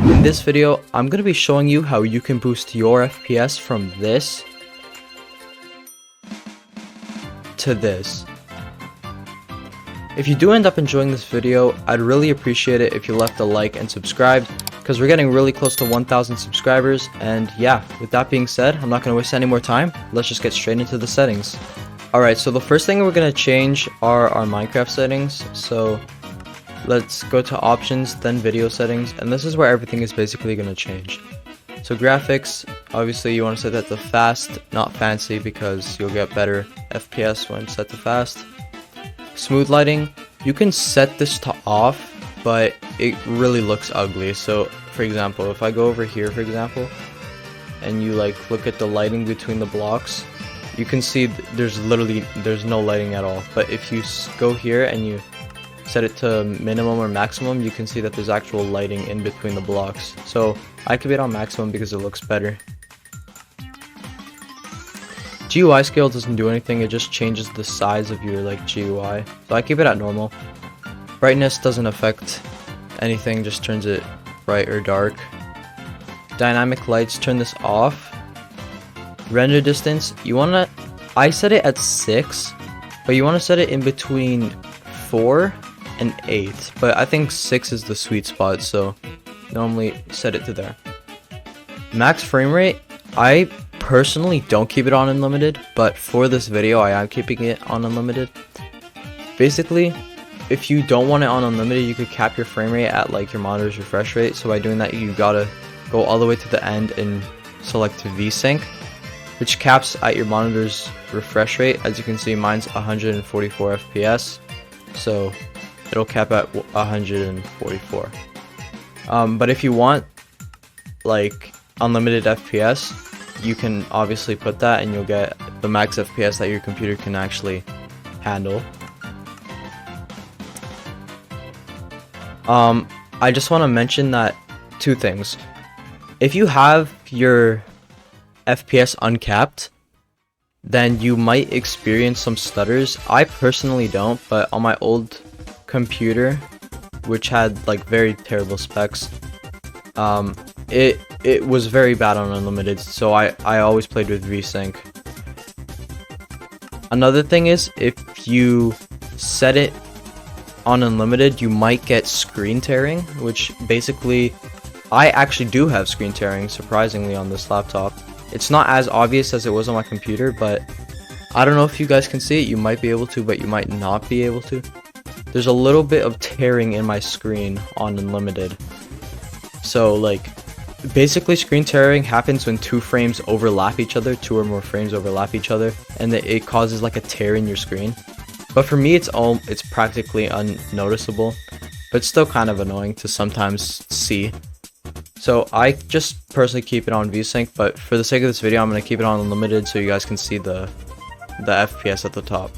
In this video, I'm going to be showing you how you can boost your FPS from this to this. If you do end up enjoying this video, I'd really appreciate it if you left a like and subscribed, because we're getting really close to 1,000 subscribers. And yeah, with that being said, I'm not going to waste any more time. Let's just get straight into the settings. Alright, so the first thing we're going to change are our Minecraft settings. So let's go to options, then video settings, and this is where everything is basically going to change. So graphics, obviously you want to set that to fast, not fancy, because you'll get better FPS when set to fast. Smooth lighting, you can set this to off, but it really looks ugly. So for example, if I go over here for example, and you like look at the lighting between the blocks, you can see there's no lighting at all. But if you go here and you set it to minimum or maximum, you can see that there's actual lighting in between the blocks. So I keep it on maximum because it looks better. GUI scale doesn't do anything, it just changes the size of your GUI. So I keep it at normal. Brightness doesn't affect anything, just turns it bright or dark. Dynamic lights, turn this off. Render distance, I set it at 6, but you want to set it in between 4 and 8, but I think 6 is the sweet spot, so normally set it to there. Max frame rate, I personally don't keep it on unlimited, but for this video I am keeping it on unlimited. Basically, if you don't want it on unlimited, you could cap your frame rate at your monitor's refresh rate. So by doing that, you gotta go all the way to the end and select VSync, which caps at your monitor's refresh rate. As you can see, mine's 144 FPS, so it'll cap at 144. But if you want unlimited FPS, you can obviously put that and you'll get the max FPS that your computer can actually handle. I just want to mention that two things. If you have your FPS uncapped, then you might experience some stutters. I personally don't, but on my old computer, which had very terrible specs, it was very bad on unlimited, so I always played with VSync. Another thing is, if you set it on unlimited, you might get screen tearing, which basically, I actually do have screen tearing, surprisingly, on this laptop. It's not as obvious as it was on my computer, but I don't know if you guys can see it. You might be able to, but you might not be able to. There's a little bit of tearing in my screen on unlimited. So basically screen tearing happens when two frames overlap each other, 2 or more frames overlap each other, and it causes a tear in your screen. But for me, it's practically unnoticeable, but still kind of annoying to sometimes see. So I just personally keep it on VSync, but for the sake of this video, I'm going to keep it on unlimited so you guys can see the FPS at the top.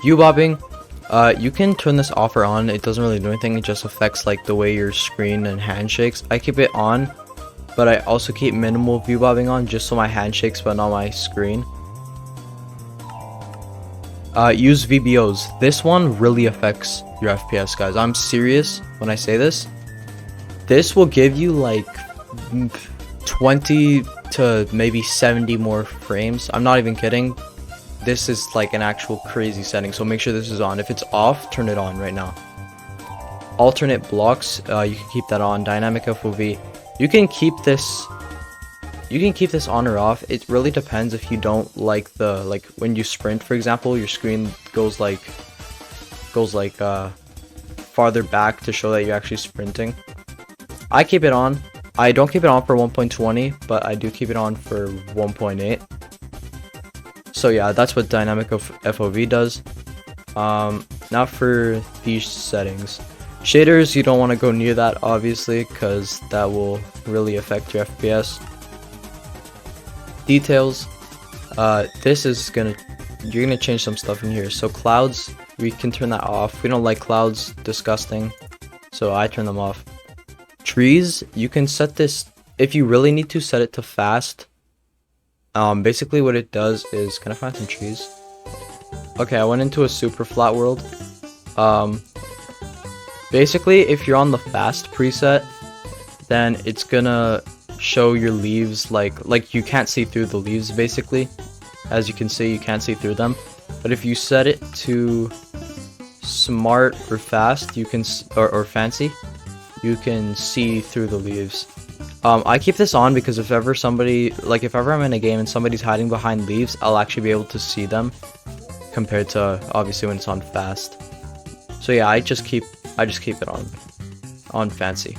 View bobbing, you can turn this off or on. It doesn't really do anything, it just affects the way your screen and hand shakes. I keep it on, but I also keep minimal view bobbing on just so my hand shakes but not my screen. Use VBOs. This one really affects your FPS, guys. I'm serious when I say this. This will give you 20 to maybe 70 more frames. I'm not even kidding. This is an actual crazy setting, so make sure this is on. If it's off, turn it on right now. Alternate blocks, you can keep that on. Dynamic FOV, you can keep this on or off. It really depends. If you don't like the when you sprint, for example, your screen goes farther back to show that you're actually sprinting. I keep it on. I don't keep it on for 1.20, but I do keep it on for 1.8. So yeah, that's what dynamic FOV does. Now for these settings. Shaders, you don't want to go near that, obviously, because that will really affect your FPS. Details, you're gonna change some stuff in here. So clouds, we can turn that off. We don't like clouds, disgusting, so I turn them off. Trees, you can set this, if you really need to, set it to fast. Basically what it does is, can I find some trees? Okay, I went into a super flat world. Basically, if you're on the fast preset, then it's gonna show your leaves like you can't see through the leaves basically. As you can see, you can't see through them. But if you set it to smart or fast, you can or fancy, you can see through the leaves. I keep this on because if ever I'm in a game and somebody's hiding behind leaves, I'll actually be able to see them compared to obviously when it's on fast. So yeah, I just keep it on fancy.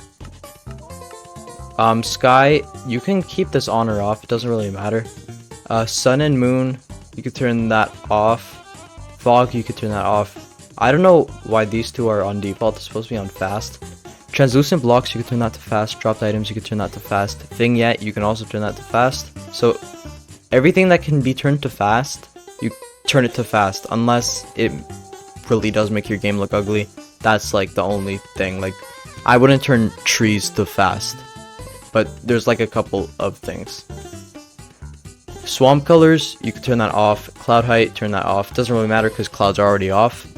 Sky, you can keep this on or off, it doesn't really matter. Sun and moon, you can turn that off. Fog, you can turn that off. I don't know why these two are on default, it's supposed to be on fast. Translucent blocks, you can turn that to fast. Dropped items, you can turn that to fast. Vignette, you can also turn that to fast. So everything that can be turned to fast, you turn it to fast, unless it really does make your game look ugly. That's like the only thing. Like, I wouldn't turn trees to fast, but there's like a couple of things. Swamp colors, you can turn that off. Cloud height, turn that off. Doesn't really matter because clouds are already off.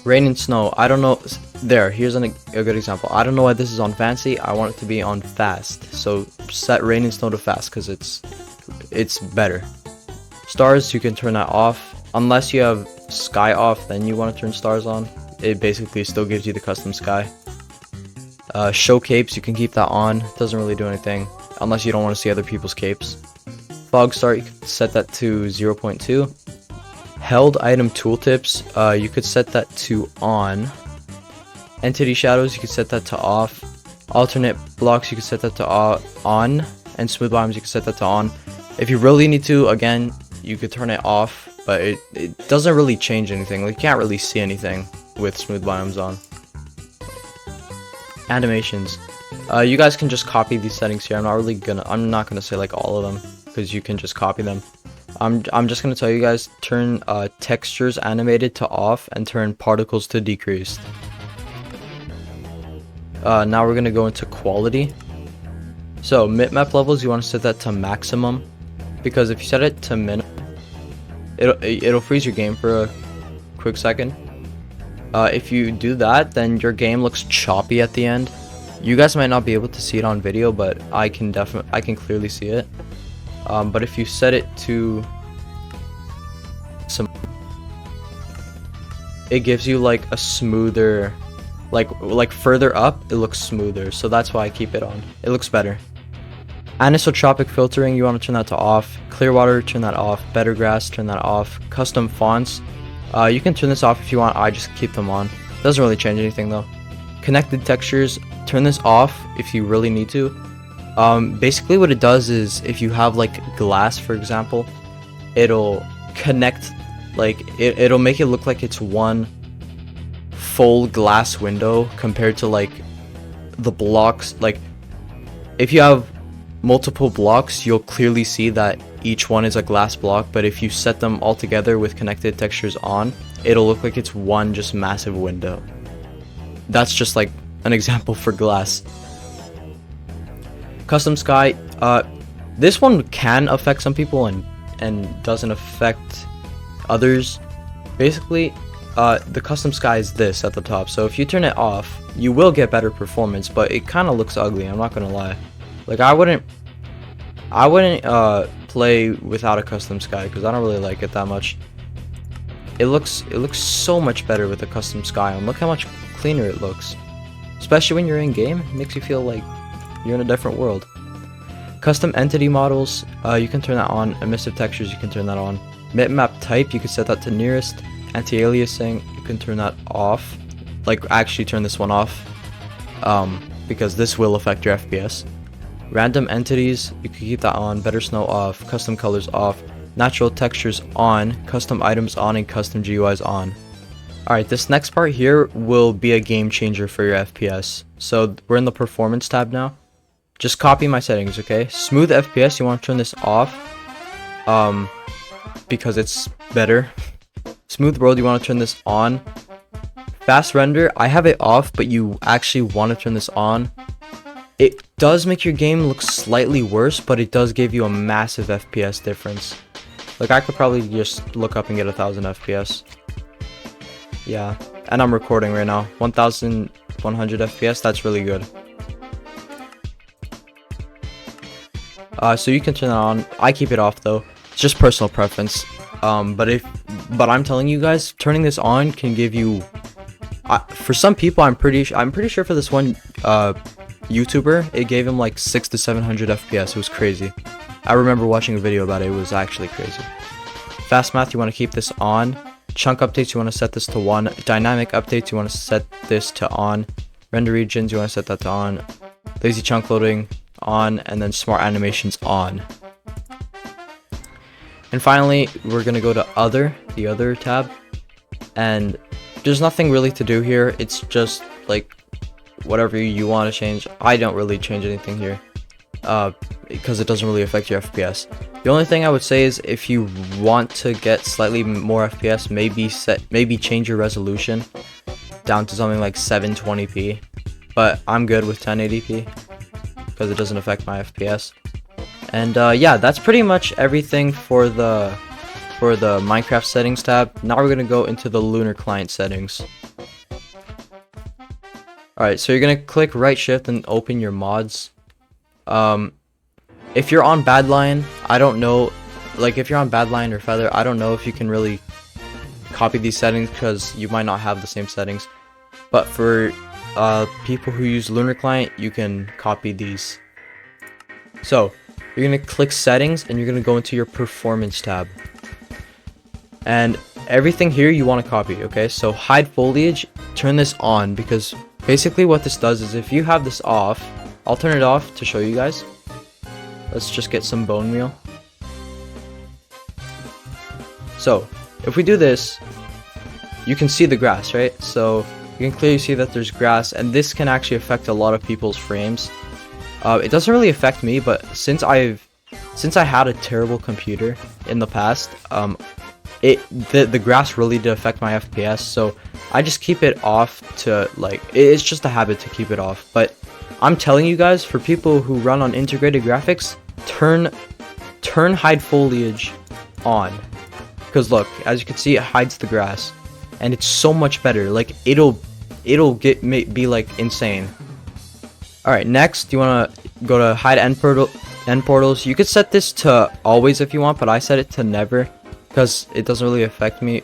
Rain and snow, I don't know. Here's a good example. I don't know why this is on fancy. I want it to be on fast. So set rain and snow to fast because it's better. Stars, you can turn that off. Unless you have sky off, then you want to turn stars on. It basically still gives you the custom sky. Show capes, you can keep that on. Doesn't really do anything unless you don't want to see other people's capes. Fog start, you can set that to 0.2. Held item tooltips, you could set that to on. Entity shadows, you can set that to off. Alternate blocks, you can set that to on. And smooth biomes, you can set that to on. If you really need to, again, you could turn it off, but it doesn't really change anything. Like, you can't really see anything with smooth biomes on. Animations, you guys can just copy these settings here. I'm not gonna say like all of them because you can just copy them. I'm just gonna tell you guys, turn textures animated to off and turn particles to decreased. Now we're gonna go into quality. So bitmap levels, you want to set that to maximum, because if you set it to minimum, it'll freeze your game for a quick second. If you do that, then your game looks choppy at the end. You guys might not be able to see it on video, but I can clearly see it. But if you set it to it gives you like a smoother, like further up, it looks smoother. So that's why I keep it on. It looks better. Anisotropic filtering, you want to turn that to off. Clearwater, turn that off. Better grass, turn that off. Custom fonts, you can turn this off if you want. I just keep them on. Doesn't really change anything though. Connected textures, turn this off if you really need to. Basically what it does is, if you have like glass, for example, it'll connect, like it'll make it look like it's one full glass window compared to like the blocks. Like if you have multiple blocks, you'll clearly see that each one is a glass block, but if you set them all together with connected textures on, it'll look like it's one just massive window. That's just like an example for glass. Custom sky, this one can affect some people and doesn't affect others. Basically, the custom sky is this at the top, so if you turn it off, you will get better performance, but it kind of looks ugly, I'm not gonna lie. Like, I wouldn't play without a custom sky because I don't really like it that much. It looks so much better with a custom sky on. Look how much cleaner it looks, especially when you're in game. It makes you feel like you're in a different world. Custom entity models, you can turn that on. Emissive textures, you can turn that on. Bitmap type, you can set that to nearest. Anti-aliasing, you can turn that off. Like, actually turn this one off, because this will affect your FPS. Random entities, you can keep that on. Better snow off. Custom colors off. Natural textures on. Custom items on, and custom GUIs on. Alright, this next part here will be a game changer for your FPS. So we're in the performance tab now. Just copy my settings, okay? Smooth FPS, you want to turn this off, because it's better. Smooth world, you want to turn this on. Fast render, I have it off, but you actually want to turn this on. It does make your game look slightly worse, but it does give you a massive FPS difference. Like, I could probably just look up and get 1000 FPS. Yeah, and I'm recording right now. 1100 FPS, that's really good. So you can turn that on. I keep it off though. It's just personal preference. But I'm telling you guys, turning this on can give you, for some people, I'm pretty sure for this one YouTuber, it gave him like 600 to 700 FPS. It was crazy. I remember watching a video about it. It was actually crazy. Fast math, you want to keep this on. Chunk updates, you want to set this to 1. Dynamic updates, you want to set this to on. Render regions, you want to set that to on. Lazy chunk loading on, and then smart animations on. And finally, we're gonna go to the other tab, and there's nothing really to do here. It's just like whatever you want to change. I don't really change anything here because it doesn't really affect your FPS. The only thing I would say is if you want to get slightly more FPS, maybe change your resolution down to something like 720p, but I'm good with 1080p because it doesn't affect my FPS. And yeah, that's pretty much everything for the Minecraft settings tab. Now we're gonna go into the Lunar Client settings. Alright, so you're gonna click right shift and open your mods. If you're on Badlion, I don't know, like if you're on Badlion or Feather, I don't know if you can really copy these settings because you might not have the same settings. But for people who use Lunar Client, you can copy these. So you're gonna click settings and you're gonna go into your performance tab. And everything here you want to copy, okay? So hide foliage, turn this on, because basically what this does is if you have this off, I'll turn it off to show you guys. Let's just get some bone meal. So if we do this, you can see the grass, right? So you can clearly see that there's grass, and this can actually affect a lot of people's frames. It doesn't really affect me, but since I had a terrible computer in the past, the grass really did affect my FPS, so I just keep it off to, like, it's just a habit to keep it off. But I'm telling you guys, for people who run on integrated graphics, turn hide foliage on, because look, as you can see, it hides the grass, and it's so much better. Like it'll be like insane. Alright, next you want to go to hide end portals. You could set this to always if you want, but I set it to never because it doesn't really affect me.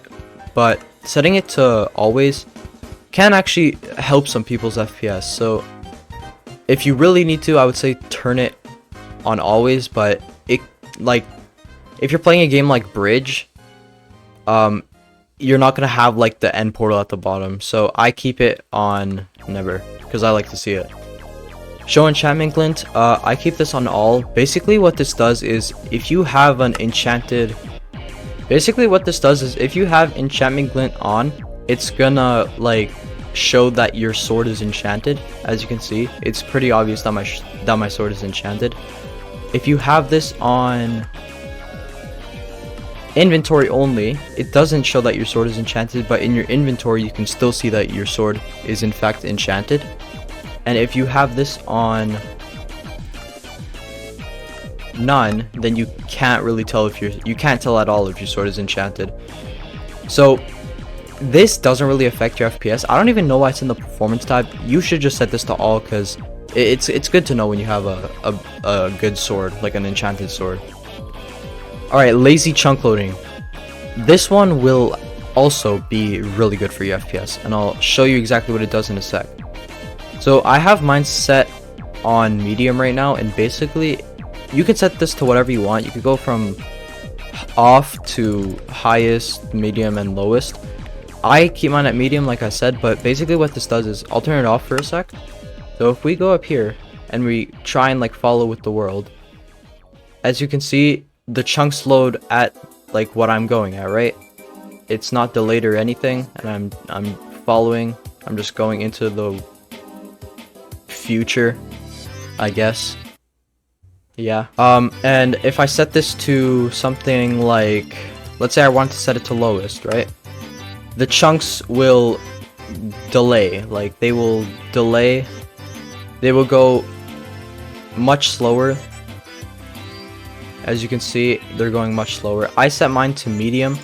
But setting it to always can actually help some people's FPS. So if you really need to, I would say turn it on always. But it, like, if you're playing a game like Bridge, you're not gonna have like the end portal at the bottom. So I keep it on never because I like to see it. Show enchantment glint, I keep this on all. Basically what this does is if you have an enchanted, enchantment glint on, it's gonna like show that your sword is enchanted. As you can see, it's pretty obvious that my sword is enchanted. If you have this on inventory only, it doesn't show that your sword is enchanted, but in your inventory you can still see that your sword is in fact enchanted. And if you have this on none, then you can't really tell if you can't tell at all if your sword is enchanted. So this doesn't really affect your FPS. I don't even know why it's in the performance tab. You should just set this to all because it's good to know when you have a good sword, like an enchanted sword. Alright, lazy chunk loading. This one will also be really good for your FPS, and I'll show you exactly what it does in a sec. So I have mine set on medium right now, and basically you can set this to whatever you want. You could go from off to highest, medium, and lowest. I keep mine at medium like I said, but basically what this does is I'll turn it off for a sec. So if we go up here and we try and like follow with the world, as you can see, the chunks load at like what I'm going at, right? It's not delayed or anything, and I'm following. I'm just going into the future, I guess. Yeah. And if I set this to something like, let's say I want to set it to lowest, right? The chunks will delay, like they will delay. They will go much slower. As you can see, they're going much slower. I set mine to medium.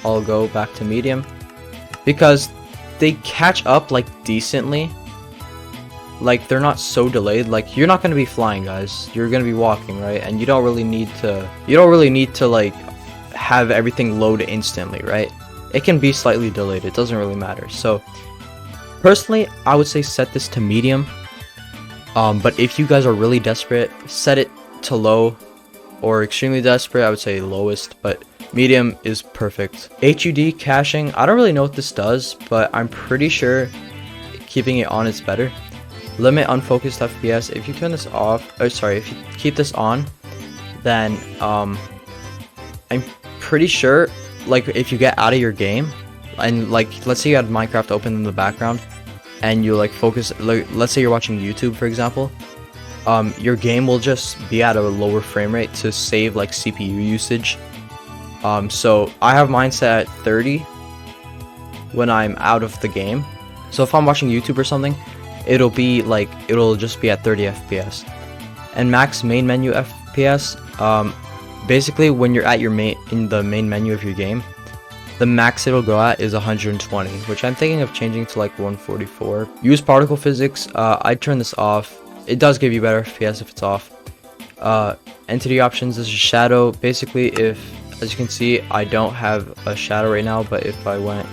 I'll go back to medium because they catch up like decently. like they're not so delayed. Like you're not going to be flying, guys, you're going to be walking, right? And you don't really need to like have everything load instantly, right? It can be slightly delayed, it doesn't really matter. So personally, I would say set this to medium, but if you guys are really desperate, set it to low, or extremely desperate, I would say lowest, but medium is perfect. HUD caching, I don't really know what this does, but I'm pretty sure keeping it on is better. Limit unfocused FPS, if you turn this off, or sorry, if you keep this on, then I'm pretty sure, like if you get out of your game, and like let's say you had Minecraft open in the background, and you like focus, like, let's say you're watching YouTube for example, your game will just be at a lower frame rate to save like CPU usage. So I have mine set at 30 when I'm out of the game. So if I'm watching YouTube or something, it'll just be at 30 FPS. And max main menu FPS, basically when you're at in the main menu of your game, the max it'll go at is 120, which I'm thinking of changing to like 144. Use particle physics, I'd turn this off. It does give you better FPS if it's off. Entity options, this is shadow. Basically, as you can see, I don't have a shadow right now, but if I went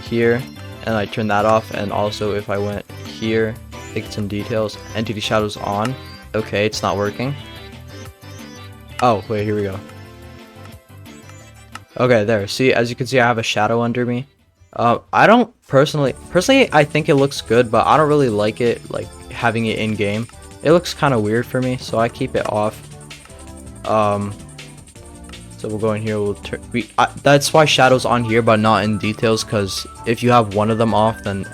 here and I turn that off, and also if I went here, I think it's in details, entity shadows on. Okay, it's not working. Oh, wait, here we go. Okay, there. See, as you can see, I have a shadow under me. I don't personally, I think it looks good, but I don't really like it, like having it in game. It looks kind of weird for me, so I keep it off. So we'll go in here. We'll turn. That's why shadows on here, but not in details, because if you have one of them off, then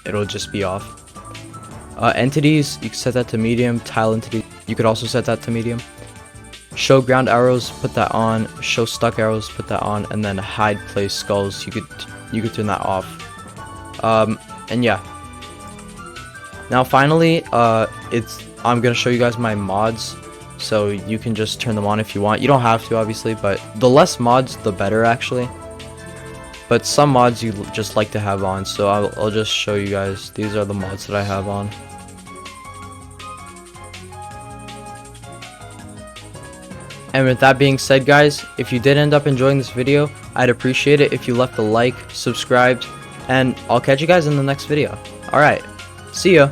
it'll just be off. Entities, you can set that to medium. Tile entity, you could also set that to medium. Show ground arrows, put that on. Show stuck arrows, put that on. And then hide place skulls, you could turn that off. And yeah. Now finally, I'm gonna show you guys my mods, so you can just turn them on if you want. You don't have to, obviously, but the less mods, the better, actually. But some mods you just like to have on, so I'll just show you guys. These are the mods that I have on. And with that being said, guys, if you did end up enjoying this video, I'd appreciate it if you left a like, subscribed, and I'll catch you guys in the next video. Alright, see ya!